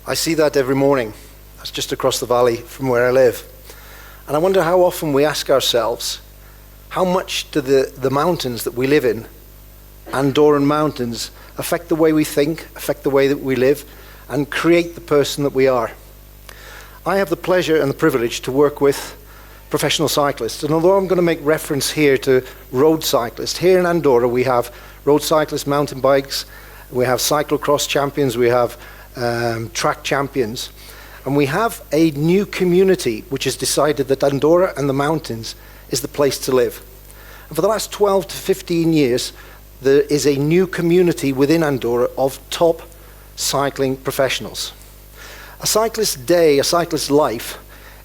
I see that every morning. That's just across the valley from where I live. And I wonder how often we ask ourselves, how much do the mountains that we live in, Andorran mountains, affect the way we think, affect the way that we live, and create the person that we are? I have the pleasure and the privilege to work with professional cyclists. And although I'm going to make reference here to road cyclists, here in Andorra we have road cyclists, mountain bikes, we have cyclocross champions, we have track champions. And we have a new community which has decided that Andorra and the mountains is the place to live. And for the last 12 to 15 years, there is a new community within Andorra of top cycling professionals. A cyclist's day, a cyclist's life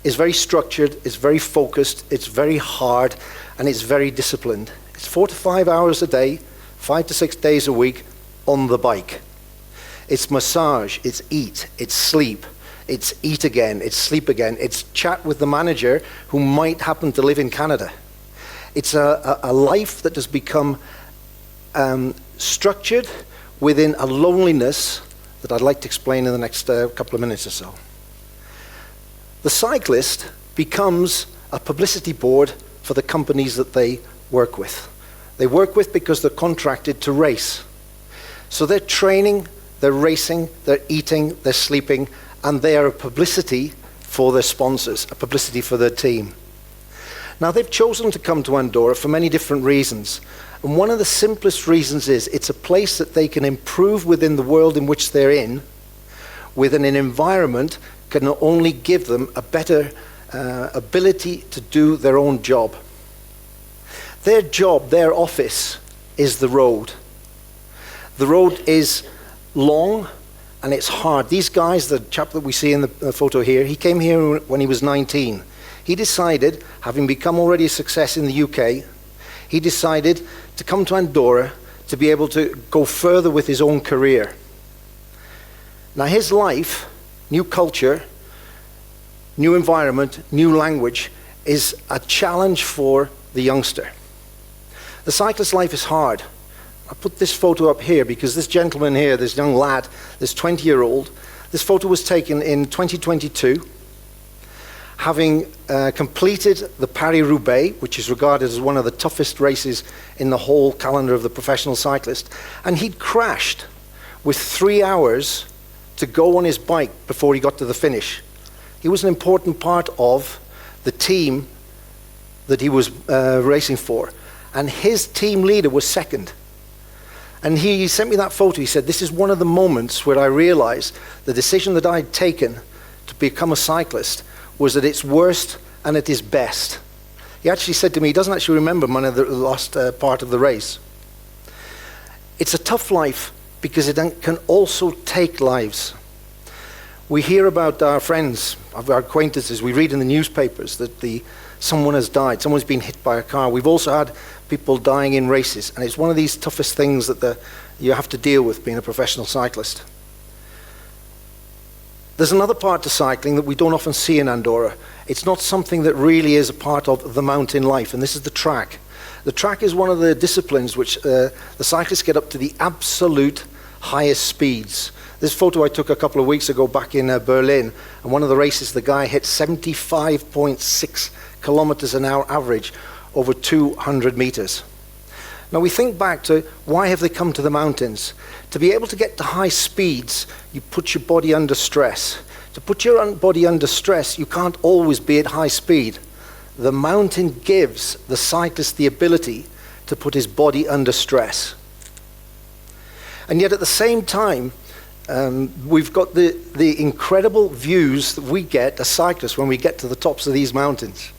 is very structured, it's very focused, it's very hard, and it's very disciplined. It's 4 to 5 hours a day, 5 to 6 days a week on the bike. It's massage, it's eat, it's sleep, it's eat again, it's sleep again, it's chat with the manager who might happen to live in Canada. It's a life that has become structured within a loneliness that I'd like to explain in the next couple of minutes or so. The cyclist becomes a publicity board for the companies that they work with. They work with because they're contracted to race. So they're training, they're racing, they're eating, they're sleeping, and they are a publicity for their sponsors, a publicity for their team. Now they've chosen to come to Andorra for many different reasons. And one of the simplest reasons is it's a place that they can improve within the world in which they're in, within an environment can only give them a better ability to do their own job. Their job, their office, is the road. The road is long and it's hard. These guys, the chap that we see in the photo here, he came here when he was 19. He decided, having become already a success in the UK, he decided to come to Andorra to be able to go further with his own career. Now his life, new culture, new environment, new language, is a challenge for the youngster. The cyclist's life is hard. I put this photo up here because this gentleman here, this young lad, this 20-year-old, this photo was taken in 2022, having completed the Paris-Roubaix, which is regarded as one of the toughest races in the whole calendar of the professional cyclist, and he'd crashed with 3 hours to go on his bike before he got to the finish. He was an important part of the team that he was racing for, and his team leader was second. And he sent me that photo. He said, this is one of the moments where I realized the decision that I'd taken to become a cyclist was at its worst and at its best. He actually said to me, he doesn't actually remember the last part of the race. It's a tough life because it can also take lives. We hear about our friends, our acquaintances, we read in the newspapers that someone has died, someone's been hit by a car. We've also had people dying in races, and it's one of these toughest things that you have to deal with being a professional cyclist. There's another part to cycling that we don't often see in Andorra. It's not something that really is a part of the mountain life, and this is the track. The track is one of the disciplines which the cyclists get up to the absolute highest speeds. This photo I took a couple of weeks ago back in Berlin, and one of the races, the guy hit 75.6 kilometers an hour average over 200 meters. Now we think back to why have they come to the mountains? To be able to get to high speeds, you put your body under stress. To put your body under stress, you can't always be at high speed. The mountain gives the cyclist the ability to put his body under stress. And yet at the same time, we've got the incredible views that we get as cyclists when we get to the tops of these mountains.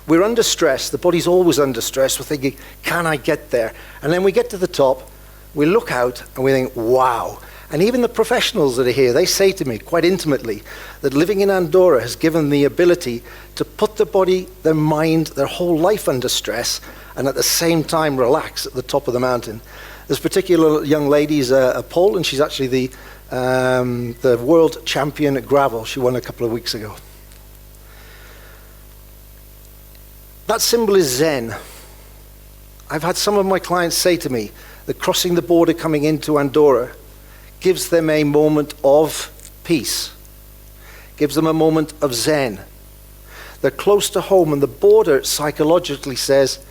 We're under stress, the body's always under stress, we're thinking, can I get there? And then we get to the top, we look out and we think, wow. And even the professionals that are here, they say to me quite intimately that living in Andorra has given them the ability to put their body, their mind, their whole life under stress and at the same time relax at the top of the mountain. This particular young lady is a Pole, and she's actually the world champion at gravel. She won a couple of weeks ago. That symbol is Zen. I've had some of my clients say to me that crossing the border coming into Andorra gives them a moment of peace, gives them a moment of zen. They're close to home, and the border psychologically says,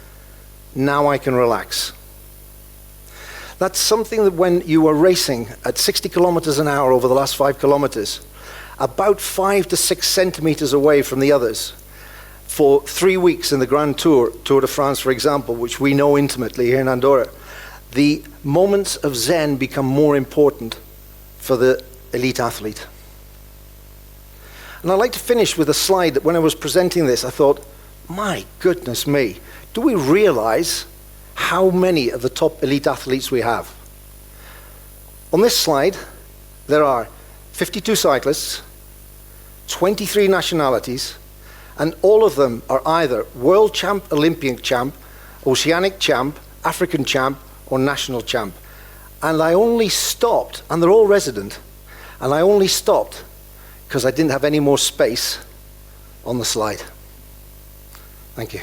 now I can relax. That's something that when you are racing at 60 kilometers an hour over the last 5 kilometers, about 5 to 6 centimeters away from the others, for 3 weeks in the Grand Tour, Tour de France, for example, which we know intimately here in Andorra, the moments of zen become more important for the elite athlete. And I'd like to finish with a slide that when I was presenting this, I thought, my goodness me, do we realize how many of the top elite athletes we have? On this slide, there are 52 cyclists, 23 nationalities, and all of them are either world champ, Olympic champ, oceanic champ, African champ, or national champ. And I only stopped, and they're all resident, and I only stopped because I didn't have any more space on the slide. Thank you.